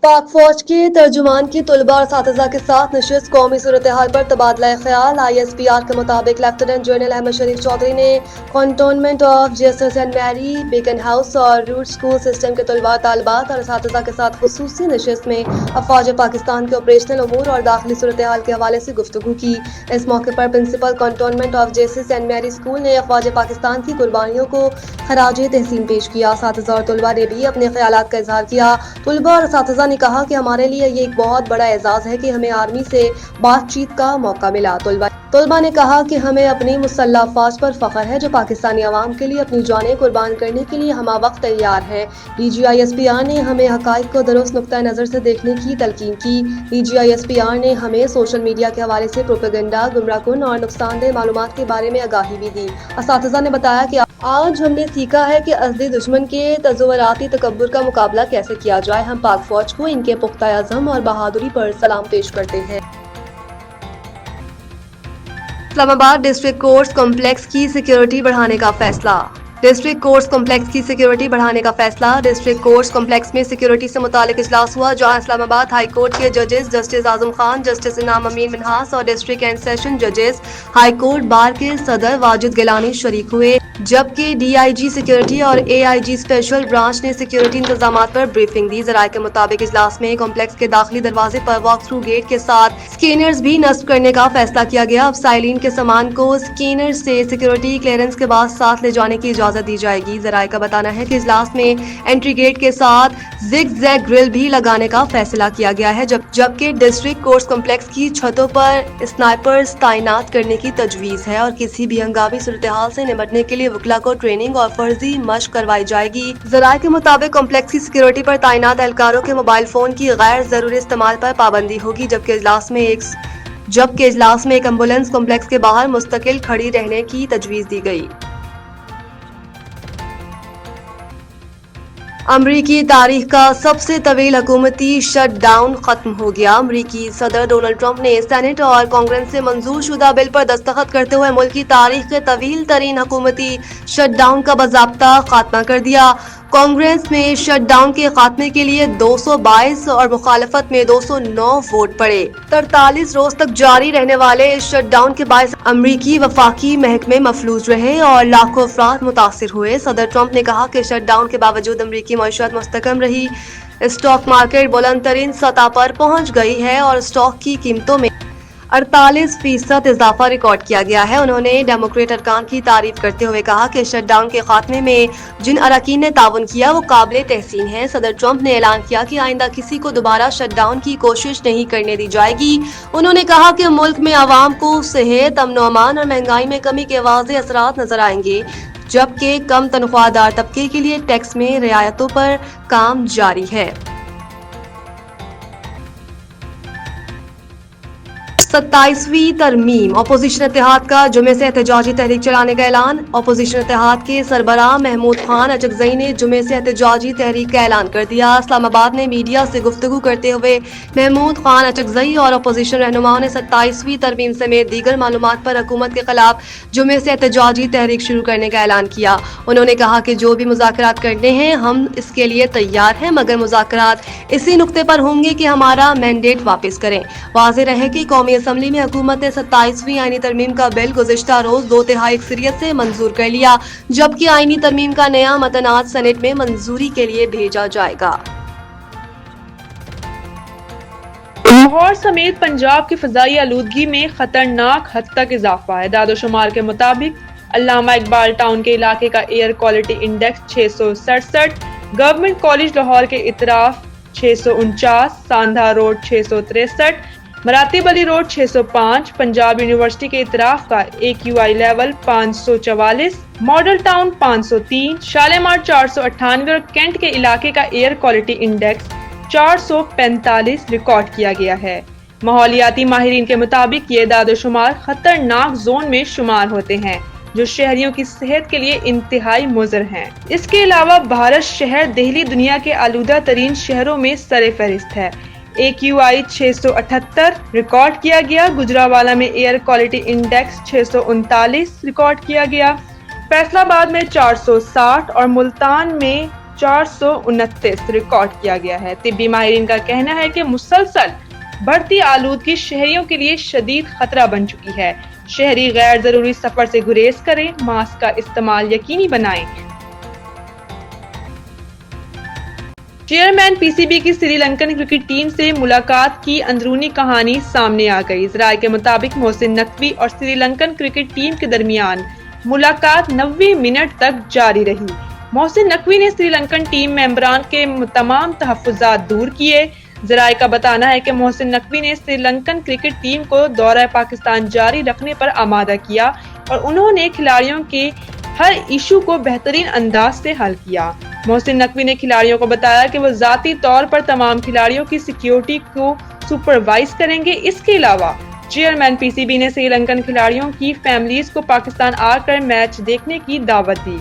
पाक फौज के तर्जुमान की तलबा और साथिज़ा के साथ नशिस्त कौमी सूरत हाल पर तबादला ख्याल। ISPR के मुताबिक लेफ्टिनेंट जनरल अहमद शरीफ चौधरी ने convent of Jesus and Mary, Beaconhouse और रूट स्कूल सिस्टम के तलबा, तालिबात और साथिज़ा के साथ खुसूसी नशिस्त में अफवाज पाकिस्तान के ऑपरेशनल अमूर और दाखिली सूरत हाल के हवाले से गुफ्तगू की। इस मौके पर principal convent of Jesus and Mary school ने अफवाज पाकिस्तान की कुर्बानियों को खराज तहसीन पेश किया। साथिज़ा और तलबा ने भी अपने ख्यालात का इजहार किया। तलबा और साथिज़ा ने कहा कि हमारे लिए ये एक बहुत बड़ा एजाज़ है कि हमें आर्मी से बातचीत का मौका मिला। तलबा ने कहा कि हमें अपनी मुसल्लह अफवाज पर फख्र है जो पाकिस्तानी अवाम के लिए अपनी जानें कुर्बान करने के लिए हमा वक्त तैयार है। DGISPR ने हमें हकाइक को दुरुस्त नुक्ता नज़र से देखने की तलकीन की। DGISPR ने हमें सोशल मीडिया के हवाले से प्रोपेगेंडा, गुमराहकुन और नुकसानदेह मालूमात के बारे में आगाही भी दी। असातिज़ा ने बताया कि आज हमने सीखा है कि असली दुश्मन के तज़व्वुराती तकब्बुर का मुकाबला कैसे किया जाए। हम पाक फौज को इनके पुख्ता अज़म और बहादुरी पर सलाम पेश करते हैं। इस्लामाबाद डिस्ट्रिक्ट कोर्ट्स कॉम्प्लेक्स की सिक्योरिटी बढ़ाने का फैसला। डिस्ट्रिक्ट कोर्ट्स कॉम्प्लेक्स की सिक्योरिटी बढ़ाने का फैसला। डिस्ट्रिक्ट कोर्ट्स कॉम्प्लेक्स में सिक्योरिटी से मुतालिक इजलास हुआ, जहां इस्लामाबाद हाई कोर्ट के जजेस जस्टिस आजम खान, जस्टिस इनाम अमीन मिन्हास और डिस्ट्रिक्ट एंड सेशन जजेस हाई कोर्ट बार के सदर वाजिद गिलानी शरीक हुए, जबकि DIG सिक्योरिटी और AIG स्पेशल ब्रांच ने सिक्योरिटी इंतजामात पर ब्रीफिंग दी। जराये के मुताबिक इजलास में कॉम्प्लेक्स के दाखिली दरवाजे पर वॉक थ्रू गेट के साथ स्कैनर्स भी नस्ब करने का फैसला किया गया। अब साइलिन के सामान को स्कैनर से सिक्योरिटी क्लियरेंस के बाद साथ ले जाने की इजाजत दी जाएगी। जराये का बताना है कि इजलास में एंट्री गेट के साथ जिग-जैग ग्रिल भी लगाने का फैसला किया गया है, जबकि डिस्ट्रिक्ट कोर्ट्स कॉम्प्लेक्स की छतों पर स्नाइपर्स तैनात करने की तजवीज है और किसी भी हंगामी सूरत हाल से निपटने के लिए वकला को ट्रेनिंग और फर्जी मशक करवाई जाएगी। जराये के मुताबिक कॉम्प्लेक्स की सिक्योरिटी पर तैनात एहलकारों के मोबाइल फोन की गैर जरूरी इस्तेमाल पर पाबंदी होगी, जबकि इजलास में एक एम्बुलेंस कॉम्प्लेक्स के बाहर मुस्तकिल खड़ी रहने की तजवीज दी गई। अमरीकी तारीख का सबसे तवील हुकूमती शट डाउन खत्म हो गया। अमरीकी सदर डोनाल्ड ट्रंप ने सेनेट और कांग्रेस से मंजूर शुदा बिल पर दस्तखत करते हुए मुल्क की तारीख के तवील तरीन हुकूमती शट डाउन का बाज़ाब्ता खात्मा कर दिया। कांग्रेस में शट डाउन के खात्मे के लिए 222 और मुखालफत में 209 वोट पड़े। 43 रोज तक जारी रहने वाले इस शट डाउन के बायस अमरीकी वफाकी महकमे मफलूज रहे और लाखों अफराद मुतासिर हुए। सदर ट्रंप ने कहा कि शट डाउन के बावजूद अमरीकी मईशत मुस्तकम रही, स्टॉक मार्केट बुलंद तरीन सतह पर पहुंच गई है और स्टॉक की कीमतों में 48% इजाफा रिकॉर्ड किया गया है। उन्होंने डेमोक्रेट अरकान की तारीफ करते हुए कहा कि शट डाउन के खात्मे में जिन अरकान ने ताउन किया वो काबिल तहसीन है। सदर ट्रंप ने ऐलान किया कि आइंदा किसी को दोबारा शट डाउन की कोशिश नहीं करने दी जाएगी। उन्होंने कहा कि मुल्क में आवाम को सेहत, अमन व अमान और महंगाई में कमी के वाज़ेह असरात नजर आएंगे, जबकि कम तनख्वाहदार तबके के लिए टैक्स में रियायतों पर काम जारी है। 27वीं तरमीम। अपोजिशन इत्तेहाद का जुमे से एहतजाजी तहरीक चलाने का ऐलान। अपोजिशन इत्तेहाद के सरबराह महमूद खान अचकजई ने जुमे से एहतजाजी तहरीक का ऐलान कर दिया। इस्लामाबाद में मीडिया से गुफ्तगू करते हुए महमूद खान अचकजई और अपोजिशन रहनुमाओं ने 27वीं तरमीम समेत दीगर मालूमात पर हुकूमत के खिलाफ जुमे से एहतजाजी तहरीक शुरू करने का ऐलान किया। उन्होंने कहा कि जो भी मुज़ाकरात करने हैं हम इसके लिए तैयार हैं, मगर मुज़ाकरात इसी नुक्ते पर होंगे कि हमारा मैंडेट वापस करें। वाज़ेह रहे कि कौमी असम्बली में हुकूमत ने 27वीं आईनी तरमीम का बिल गुज़िश्ता रोज 2/3 अक्सरियत से मंजूर कर लिया, जबकि आईनी तरमीम का नया मतन आज सेनेट में मंजूरी के लिए भेजा जाएगा। लाहौर समेत पंजाब की फ़ज़ाई आलूदगी में खतरनाक हद तक इजाफा है। दादोशुमार के मुताबिक अल्लामा इकबाल टाउन के इलाके का air quality index 667, government college Lahore के इतराफ 649, Sandha road 663, Maratib Ali road 605, Punjab university के इतराफ का AQI level 544, model town 503, Shalimar 498 और कैंट के इलाके का एयर क्वालिटी इंडेक्स 445 रिकॉर्ड किया गया है। माहौलियाती माहिरीन के मुताबिक ये दादोशुमार खतरनाक जोन में शुमार होते हैं, जो शहरियों की सेहत के लिए इंतहाई मुज़र हैं। इसके अलावा भारत शहर दिल्ली दुनिया के आलूदा तरीन शहरों में सरे फहरिस्त है। AQI 678 रिकॉर्ड किया गया। गुजरावाला में एयर क्वालिटी इंडेक्स 639 रिकॉर्ड किया गया। फैसलाबाद में 460 और मुल्तान में 429 ریکارڈ کیا گیا ہے۔ طبی ماہرین کا کہنا ہے کہ مسلسل بڑھتی آلودگی شہریوں کے لیے شدید خطرہ بن چکی ہے۔ شہری غیر ضروری سفر سے گریز کریں، ماسک کا استعمال یقینی بنائیں۔ چیئرمین پی سی بی کی سری لنکن کرکٹ ٹیم سے ملاقات کی اندرونی کہانی سامنے آ گئی۔ ذرائع کے مطابق محسن نقوی اور سری لنکن کرکٹ ٹیم کے درمیان ملاقات 90 منٹ تک جاری رہی۔ محسن نقوی نے سری لنکن ٹیم ممبران کے تمام تحفظات دور کیے۔ ذرائع کا بتانا ہے کہ محسن نقوی نے سری لنکن کرکٹ ٹیم کو دورہ پاکستان جاری رکھنے پر آمادہ کیا اور انہوں نے کھلاڑیوں کے ہر ایشو کو بہترین انداز سے حل کیا۔ محسن نقوی نے کھلاڑیوں کو بتایا کہ وہ ذاتی طور پر تمام کھلاڑیوں کی سیکیورٹی کو سپروائز کریں گے۔ اس کے علاوہ چیئرمین پی سی بی نے سری لنکن کھلاڑیوں کی فیملیز کو پاکستان آ کر میچ دیکھنے کی دعوت دی۔